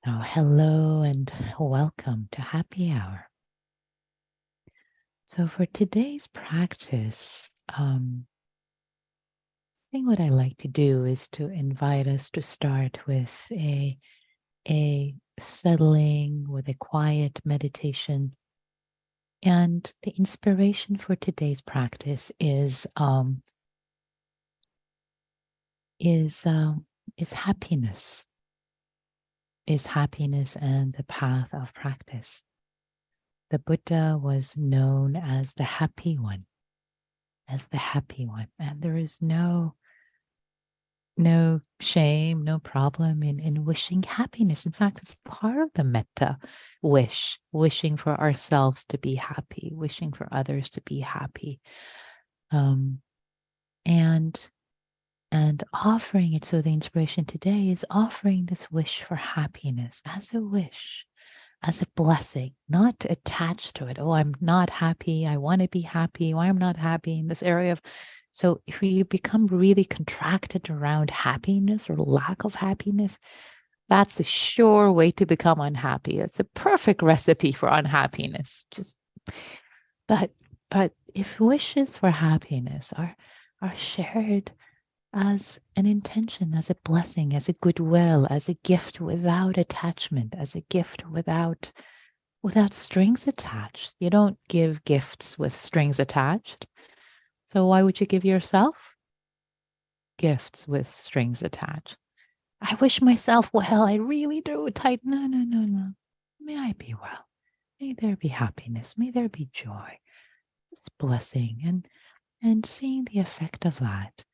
Oh, hello and welcome to Happy Hour. So, for today's practice, I think what I like to do is to invite us to start with a settling, with a quiet meditation. And the inspiration for today's practice is um, is happiness. Is happiness and the path of practice. The Buddha was known as the happy one, and there is no shame, no problem in wishing happiness. In fact, it's part of the metta wish, wishing for ourselves to be happy, wishing for others to be happy, um, and and offering it. So the inspiration today is offering this wish for happiness as a wish, as a blessing, not attached to it. Oh, I'm not happy. I want to be happy. Why I'm not happy in this area of. So if you become really contracted around happiness or lack of happiness, that's a sure way to become unhappy. It's a perfect recipe for unhappiness. But but if wishes for happiness are shared as an intention, as a blessing, as a goodwill, as a gift without attachment, as a gift without strings attached. You don't give gifts with strings attached. So why would you give yourself gifts with strings attached? I wish myself well. I really do. Tight. No, no, no, no. May I be well. May there be happiness. May there be joy. This blessing and seeing the effect of that,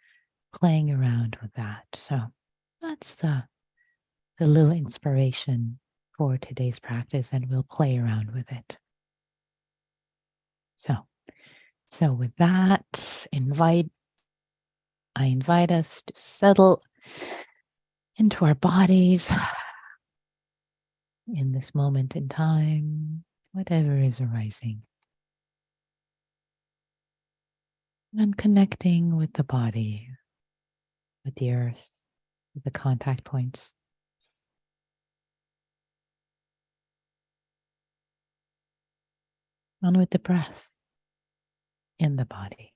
playing around with that. So that's the little inspiration for today's practice, and we'll play around with it. So with that, I invite us to settle into our bodies in this moment in time, whatever is arising, and connecting with the body, with the earth, with the contact points. And with the breath in the body.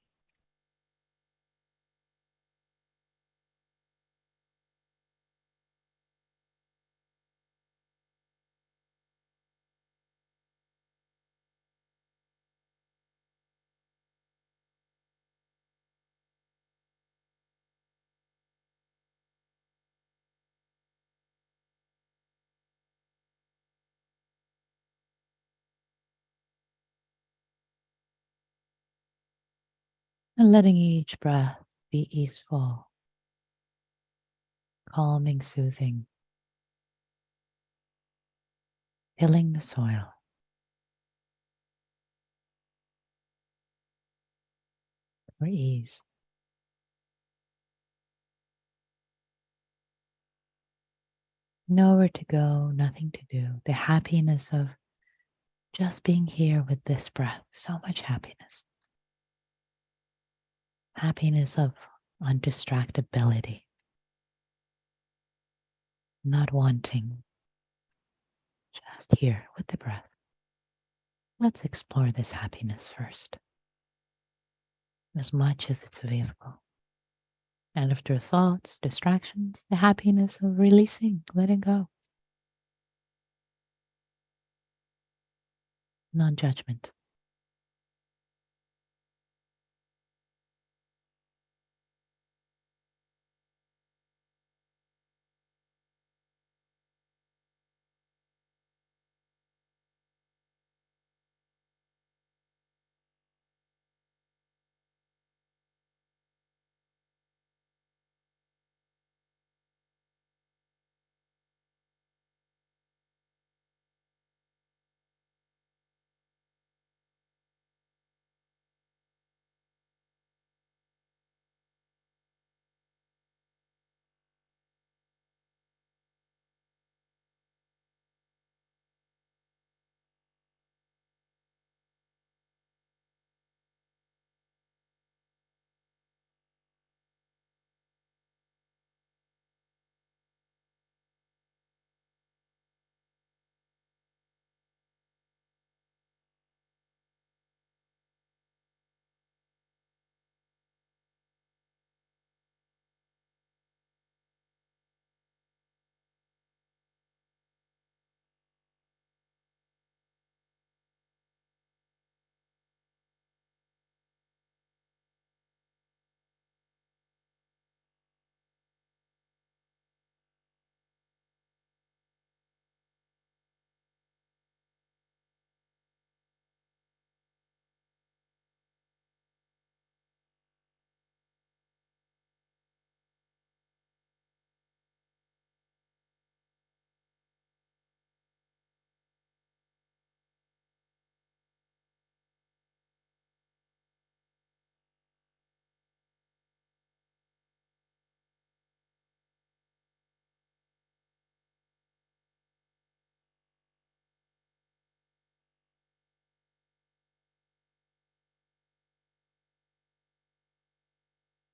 And letting each breath be easeful, calming, soothing, tilling the soil for ease. Nowhere to go, nothing to do. The happiness of just being here with this breath. So much happiness. Happiness of undistractability. Not wanting. Just here with the breath. Let's explore this happiness first, as much as it's available. And after thoughts, distractions, the happiness of releasing, letting go. Non judgment.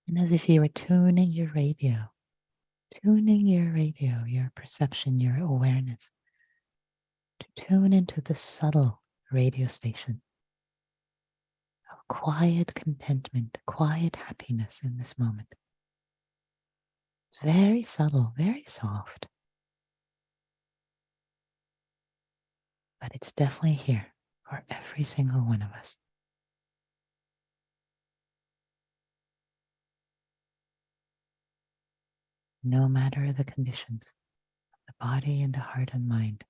And as if you were tuning your radio, your perception, your awareness to tune into the subtle radio station of quiet contentment, quiet happiness in this moment. It's very subtle, very soft, but it's definitely here for every single one of us. No matter the conditions, the body and the heart and mind.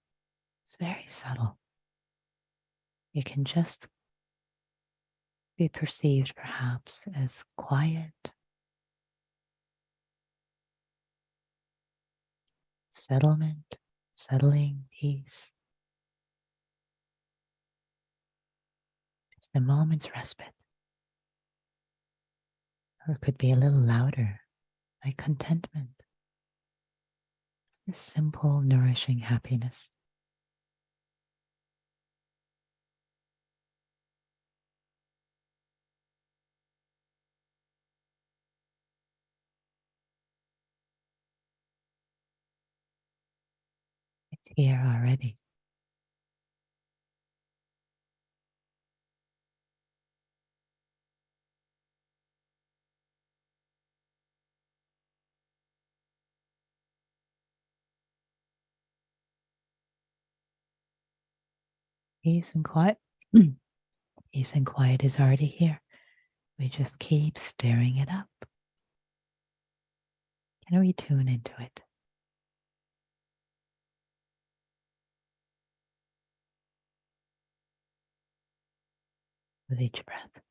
It's very subtle. It can just be perceived perhaps as quiet, settlement, settling, peace. It's the moment's respite. Or it could be a little louder, like contentment. It's this simple, nourishing happiness. It's here already. Peace and quiet. Peace and quiet is already here. We just keep stirring it up. Can we tune into it with each breath?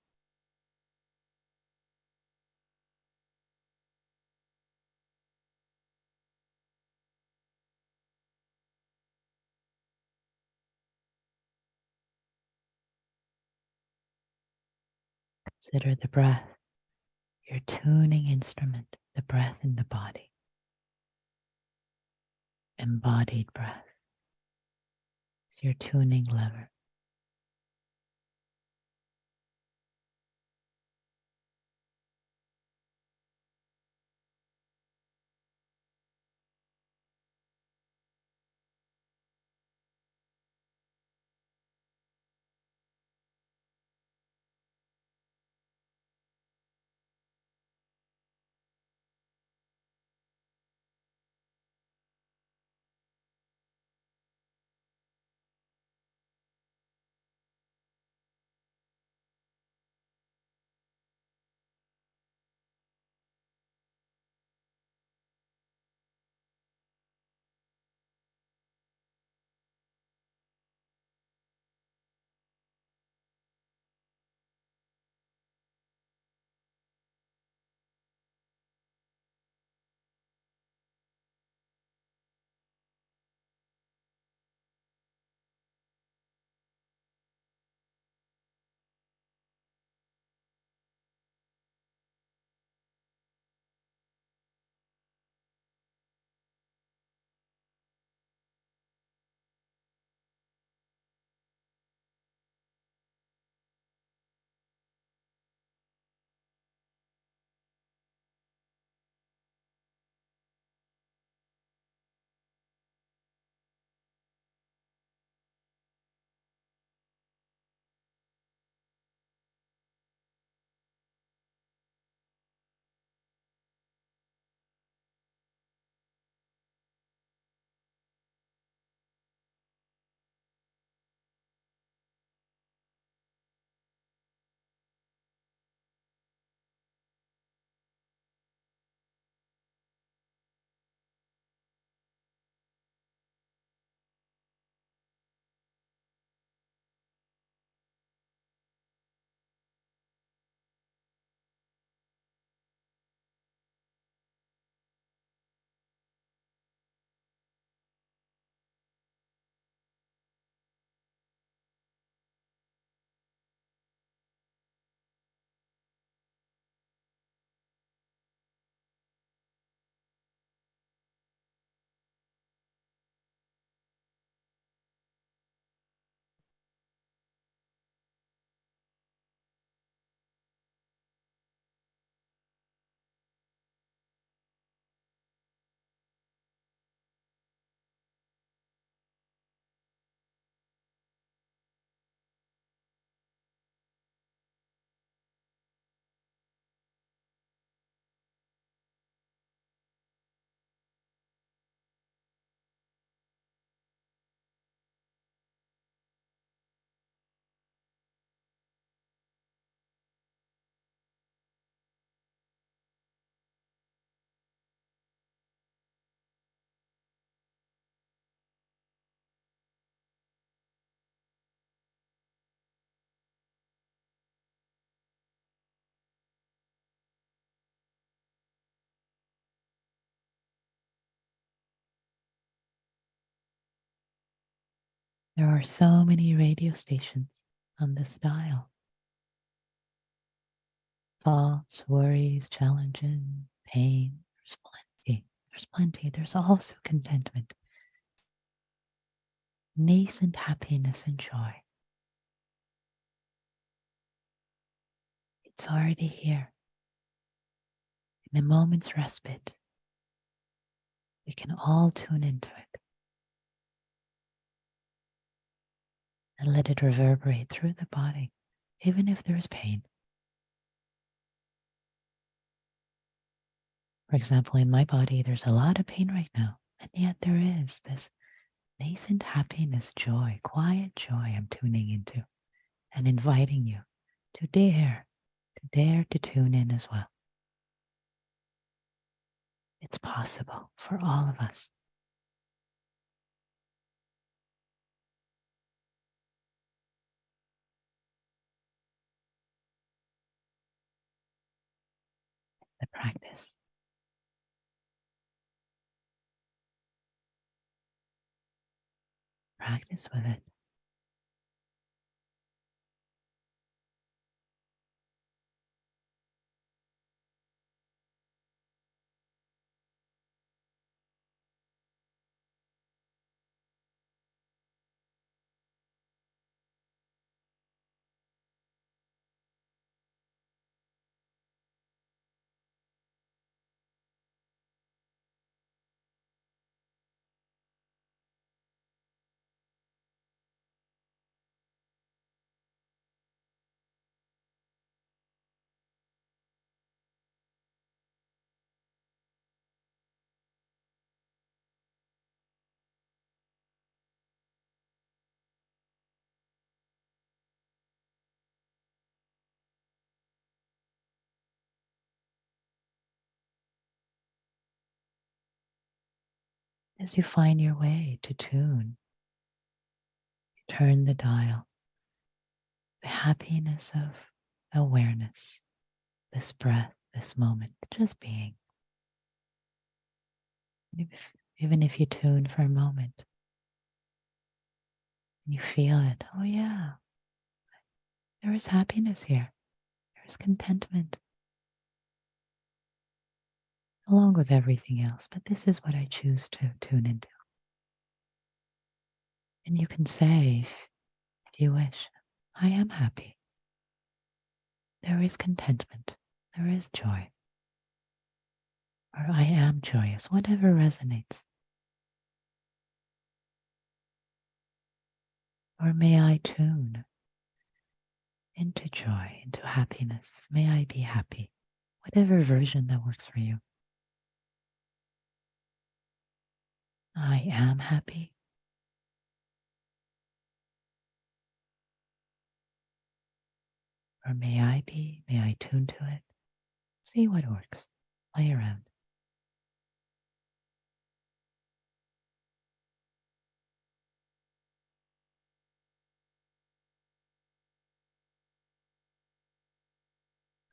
Consider the breath, your tuning instrument, the breath in the body. Embodied breath is your tuning lever. There are so many radio stations on this dial. Thoughts, worries, challenges, pain. There's plenty. There's plenty. There's also contentment, nascent happiness and joy. It's already here. In a moment's respite, we can all tune into it and let it reverberate through the body, even if there's pain. For example, in my body, there's a lot of pain right now, and yet there is this nascent happiness, joy, quiet joy I'm tuning into and inviting you to dare to tune in as well. It's possible for all of us. The practice. Practice with it. As you find your way to tune, turn the dial. The happiness of awareness, this breath, this moment, just being. Even if you tune for a moment and you feel it, oh yeah, there is happiness here. There is contentment, along with everything else. But this is what I choose to tune into. And you can say, if you wish, I am happy. There is contentment. There is joy. Or I am joyous, whatever resonates. Or may I tune into joy, into happiness. May I be happy, whatever version that works for you. I am happy. Or may I be, may I tune to it. See what works. Play around.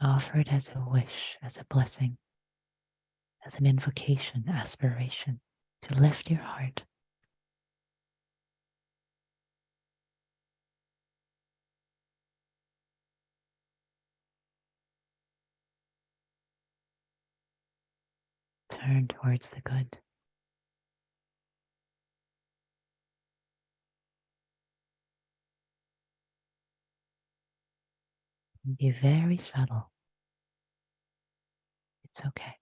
Offer it as a wish, as a blessing, as an invocation, aspiration to lift your heart. Turn towards the good. And be very subtle. It's okay.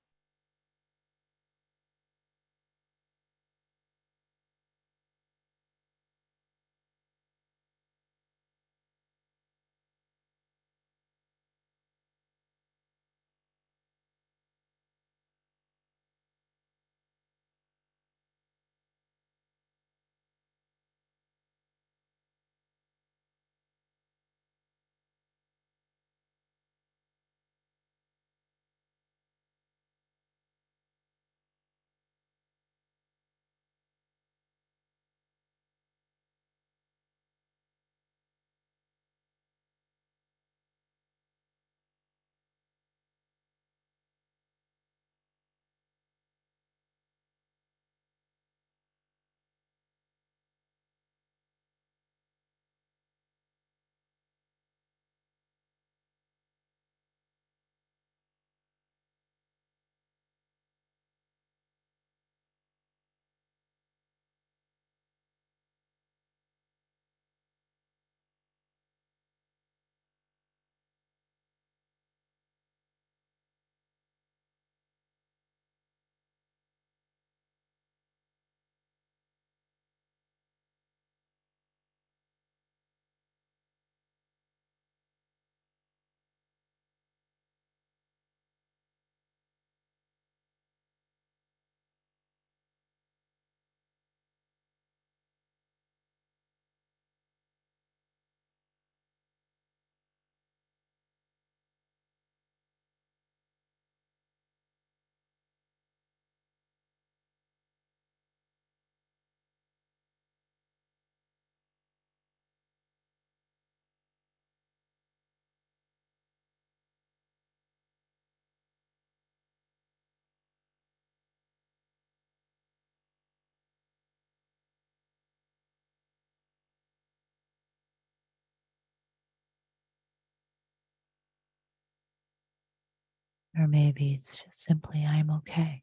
Or maybe it's just simply, I'm okay.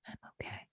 I'm okay.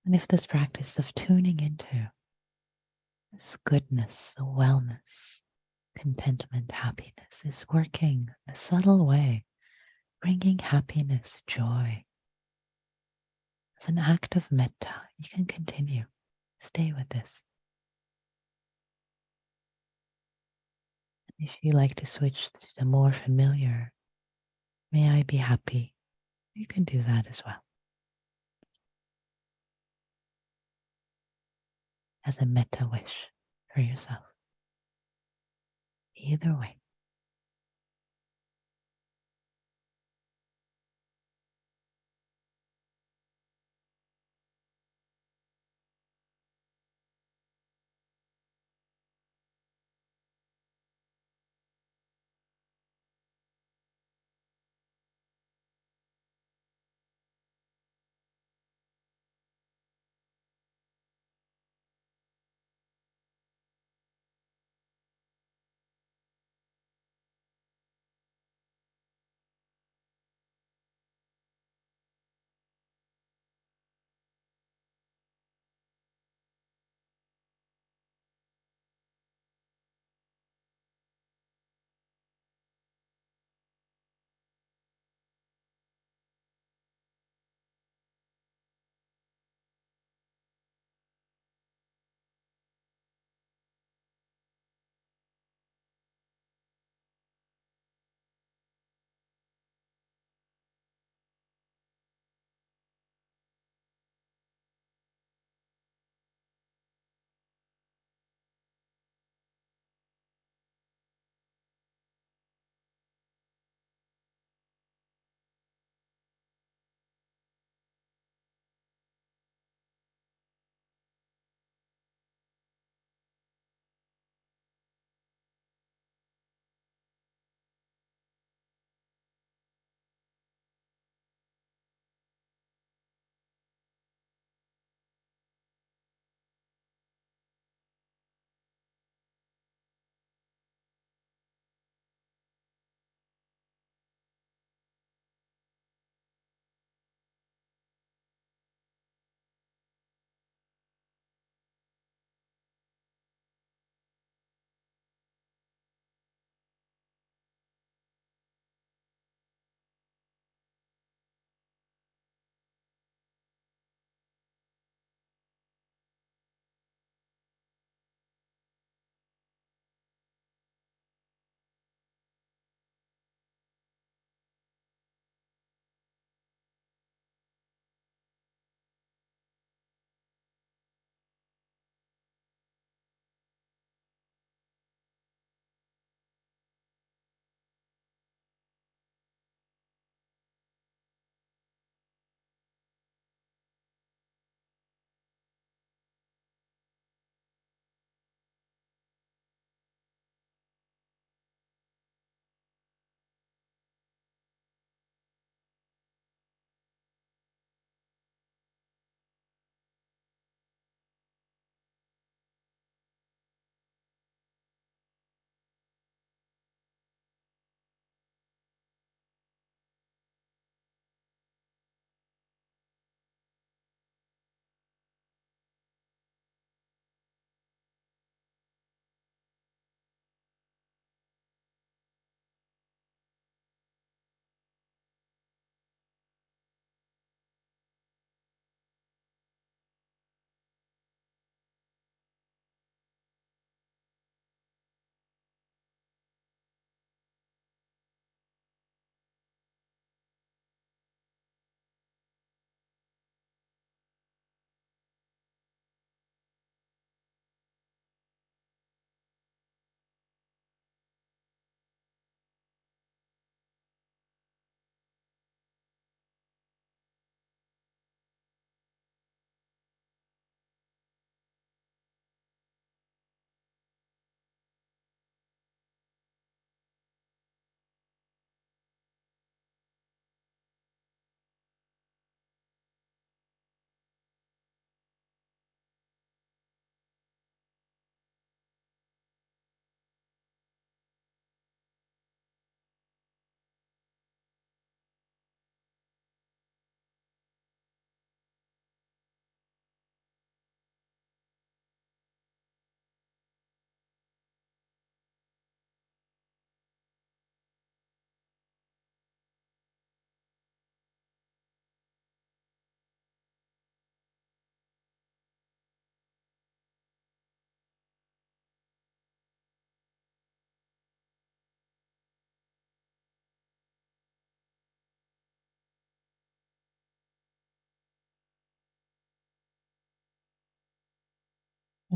And if this practice of tuning into this goodness, the wellness, contentment, happiness is working in a subtle way, bringing happiness, joy, as an act of metta, you can continue. Stay with this. If you like to switch to the more familiar, may I be happy, you can do that as well. As a metta wish for yourself. Either way.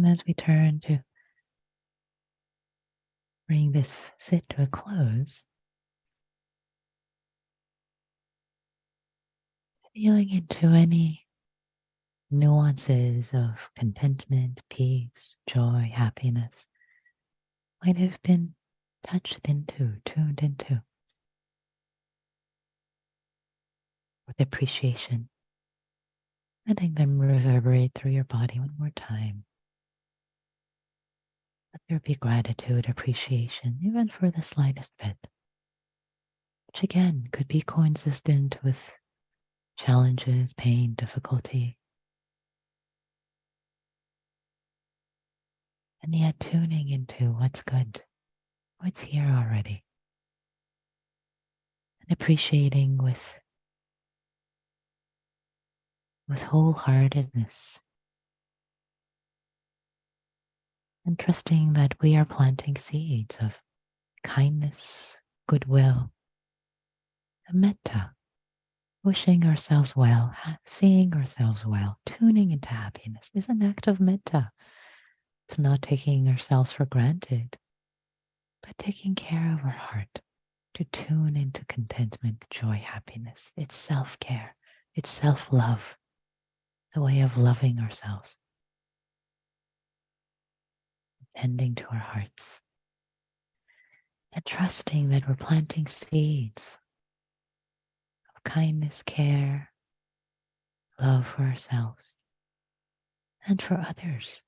And as we turn to bring this sit to a close, feeling into any nuances of contentment, peace, joy, happiness might have been touched into, tuned into, with appreciation, letting them reverberate through your body one more time. Let there be gratitude, appreciation, even for the slightest bit, which again could be coexistent with challenges, pain, difficulty, and yet tuning into what's good, what's here already, and appreciating with wholeheartedness, and trusting that we are planting seeds of kindness, goodwill, and metta, wishing ourselves well, seeing ourselves well, tuning into happiness is an act of metta. It's not taking ourselves for granted, but taking care of our heart to tune into contentment, joy, happiness. It's self-care. It's self-love. It's a way of loving ourselves, tending to our hearts, and trusting that we're planting seeds of kindness, care, love for ourselves and for others,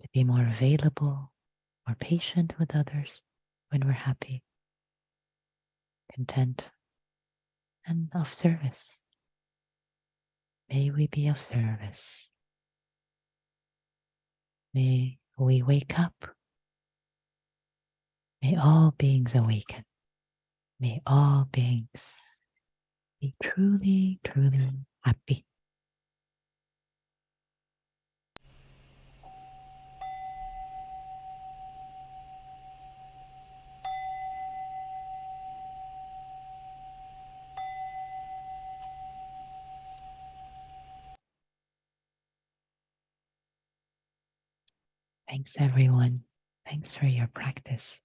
to be more available, more patient with others when we're happy, content, and of service. May we be of service. May we wake up. May all beings awaken. May all beings be truly, truly happy. Thanks, everyone. Thanks for your practice.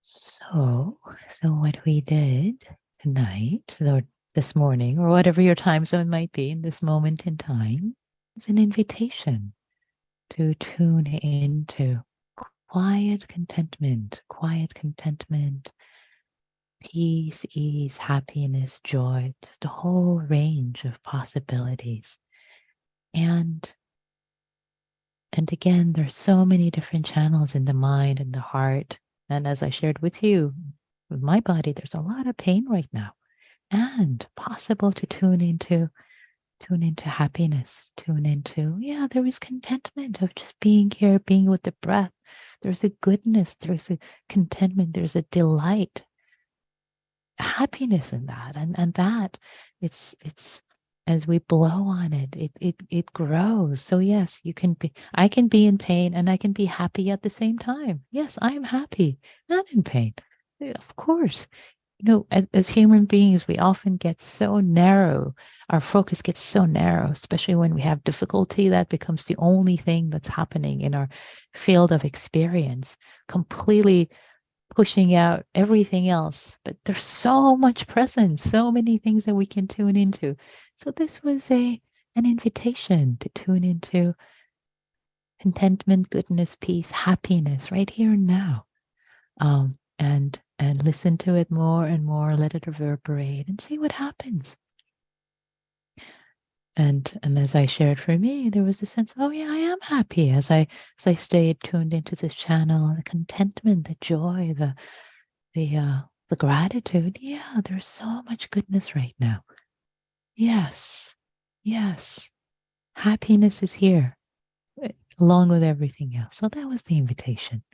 So what we did tonight, or this morning, or whatever your time zone might be in this moment in time, is an invitation to tune into quiet contentment, peace, ease, happiness, joy, just a whole range of possibilities. And again, there's so many different channels in the mind and the heart. And as I shared with you, with my body, there's a lot of pain right now. And possible to tune into happiness, there is contentment of just being here, being with the breath. There's a goodness, there's a contentment, there's a delight, happiness in that. And that it's as we blow on it, it grows. So yes, I can be in pain and I can be happy at the same time. Yes, I am happy, not in pain. Of course. As human beings, we often get so narrow. Our focus gets so narrow, especially when we have difficulty. That becomes the only thing that's happening in our field of experience, completely pushing out everything else. But there's so much presence, so many things that we can tune into. So this was an invitation to tune into contentment, goodness, peace, happiness right here and now. And listen to it more and more, let it reverberate and see what happens. And as I shared for me, there was a sense of, oh yeah, I am happy as I stayed tuned into this channel, the contentment, the joy, the gratitude. Yeah, there's so much goodness right now. Yes, yes. Happiness is here along with everything else. So that was the invitation.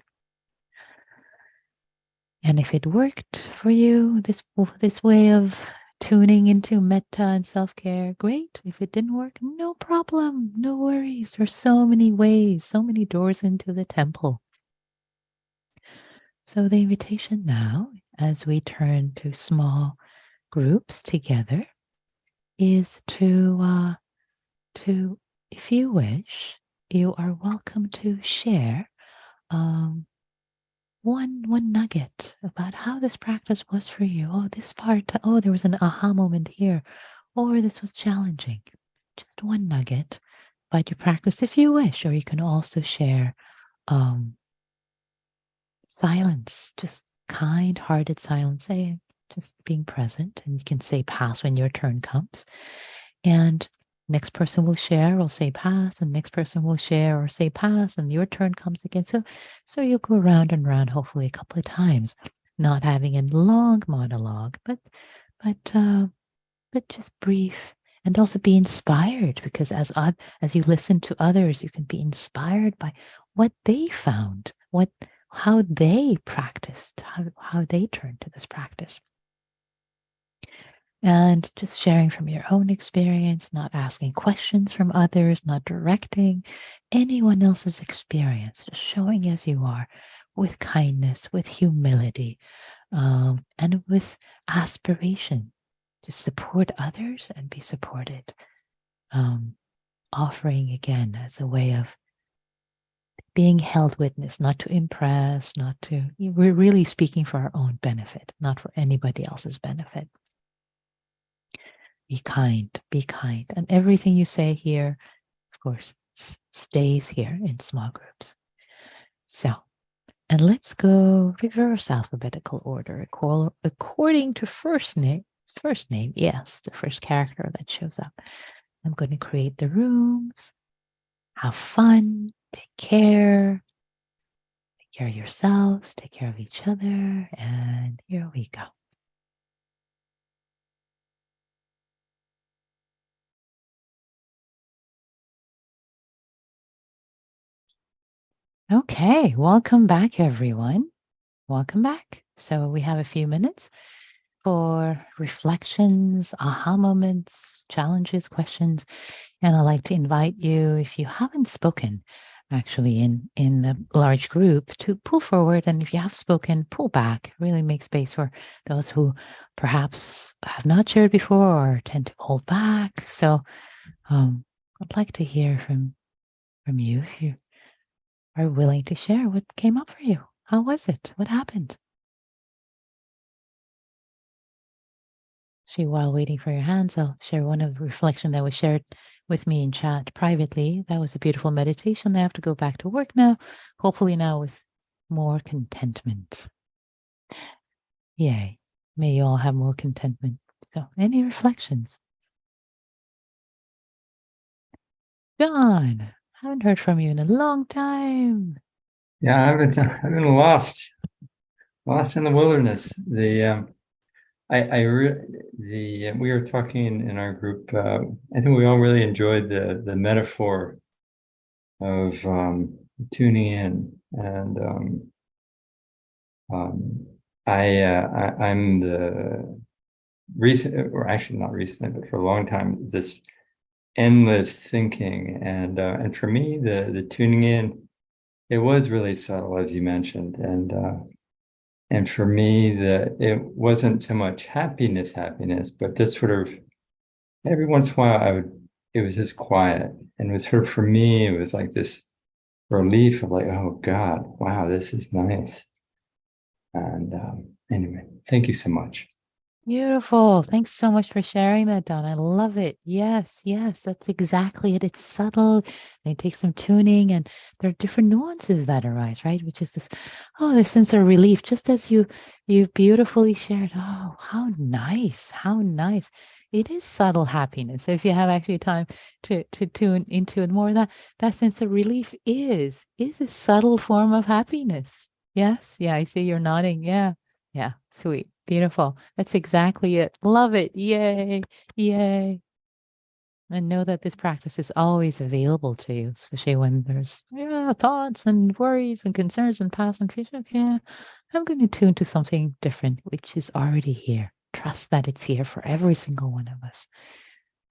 And if it worked for you, this way of tuning into metta and self-care, great. If it didn't work, no problem, no worries. There's so many ways, so many doors into the temple. So the invitation now, as we turn to small groups together, is to if you wish, you are welcome to share one nugget about how this practice was for you. Oh, this part, oh, there was an aha moment here, or this was challenging. Just one nugget about your practice if you wish, or you can also share silence, just kind-hearted silence, say, just being present, and you can say pass when your turn comes. And next person will share or say pass, and next person will share or say pass, and your turn comes again. So you'll go round and round, hopefully a couple of times, not having a long monologue, but just brief, and also be inspired, because as you listen to others, you can be inspired by what they found, how they practiced, how they turned to this practice. And just sharing from your own experience, not asking questions from others, not directing anyone else's experience, just showing as you are with kindness, with humility, and with aspiration to support others and be supported. Offering again as a way of being held witness, not to impress, we're really speaking for our own benefit, not for anybody else's benefit. Be kind, be kind. And everything you say here, of course, stays here in small groups. So, and let's go reverse alphabetical order according to first name, yes, the first character that shows up. I'm going to create the rooms. Have fun, take care of yourselves, take care of each other, and here we go. Okay, welcome back, everyone. Welcome back. So we have a few minutes for reflections, aha moments, challenges, questions. And I'd like to invite you, if you haven't spoken, actually in the large group, to pull forward. And if you have spoken, pull back. Really make space for those who perhaps have not shared before or tend to hold back. So I'd like to hear from you if you are willing to share what came up for you. How was it? What happened? While waiting for your hands, I'll share one of the reflection that was shared with me in chat privately. That was a beautiful meditation. I have to go back to work now, hopefully now with more contentment. Yay. May you all have more contentment. So any reflections? John, haven't heard from you in a long time. Yeah, I've been lost in the wilderness. We were talking in our group. I think we all really enjoyed the metaphor of tuning in, and I'm the recent, or actually not recently, but for a long time, this endless thinking, and for me, the tuning in, it was really subtle, as you mentioned, and for me, it wasn't so much happiness, but just sort of every once in a while, it was just quiet. And it was sort of, for me, it was like this relief of like, oh God, wow, this is nice. And anyway, thank you so much. Beautiful. Thanks so much for sharing that, Don. I love it. Yes, yes, that's exactly it. It's subtle and it takes some tuning, and there are different nuances that arise, right? Which is this sense of relief, just as you beautifully shared. Oh, how nice. How nice. It is subtle happiness. So if you have actually time to tune into it more, that sense of relief is a subtle form of happiness. Yes. Yeah, I see you're nodding. Yeah. Yeah, sweet. Beautiful. That's exactly it. Love it. Yay. Yay. And know that this practice is always available to you, especially when there's thoughts and worries and concerns and past and future. Okay, I'm going to tune to something different, which is already here. Trust that it's here for every single one of us.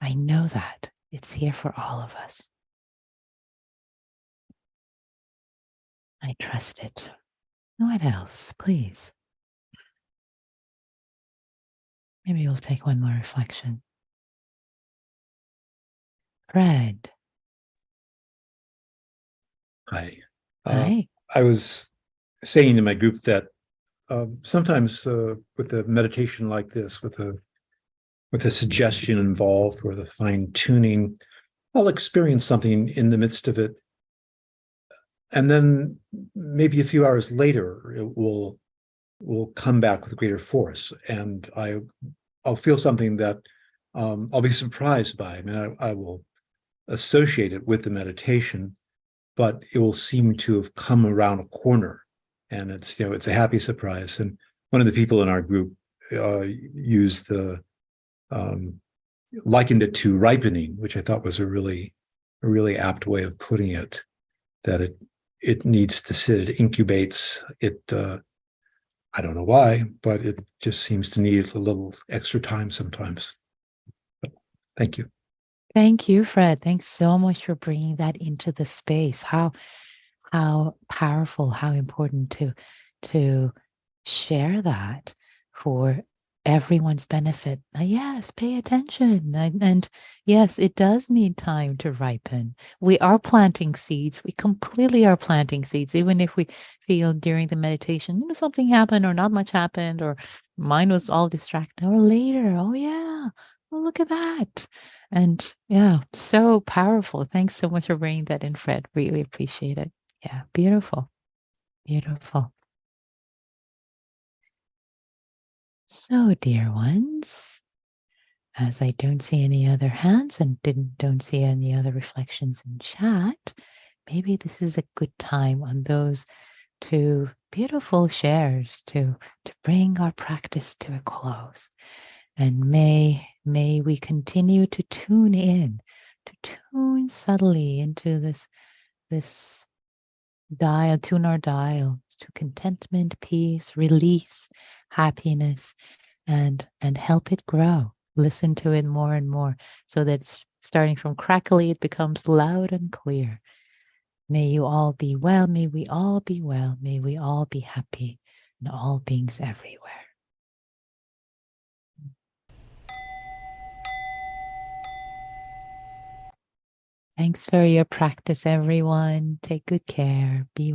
I know that it's here for all of us. I trust it. What else, please? Maybe you'll take one more reflection. Fred. Hi. Hi. I was saying to my group that sometimes with a meditation like this, with a suggestion involved or the fine tuning, I'll experience something in the midst of it, and then maybe a few hours later, it will come back with greater force, and I'll feel something that I'll be surprised by. I mean, I will associate it with the meditation, but it will seem to have come around a corner, and it's a happy surprise. And one of the people in our group used the likened it to ripening, which I thought was a really apt way of putting it. That it needs to sit, it incubates. I don't know why, but it just seems to need a little extra time sometimes. But thank you. Thank you, Fred. Thanks so much for bringing that into the space. How powerful, how important to share that for everyone's benefit. Yes, pay attention. And yes, it does need time to ripen. We are planting seeds. We completely are planting seeds, even if we feel during the meditation, something happened or not much happened, or mine was all distracted, or later, oh yeah, oh, look at that. And yeah, so powerful. Thanks so much for bringing that in, Fred. Really appreciate it. Yeah, beautiful. Beautiful. So, dear ones, as I don't see any other hands and don't see any other reflections in chat, maybe this is a good time on those two beautiful shares to bring our practice to a close. And may we continue to tune in, to tune subtly into this dial, tune our dial to contentment, peace, release, happiness, and help it grow. Listen to it more and more so that it's starting from crackly, it becomes loud and clear. May you all be well. May we all be well. May we all be happy, and all beings everywhere. Thanks for your practice, everyone. Take good care. Be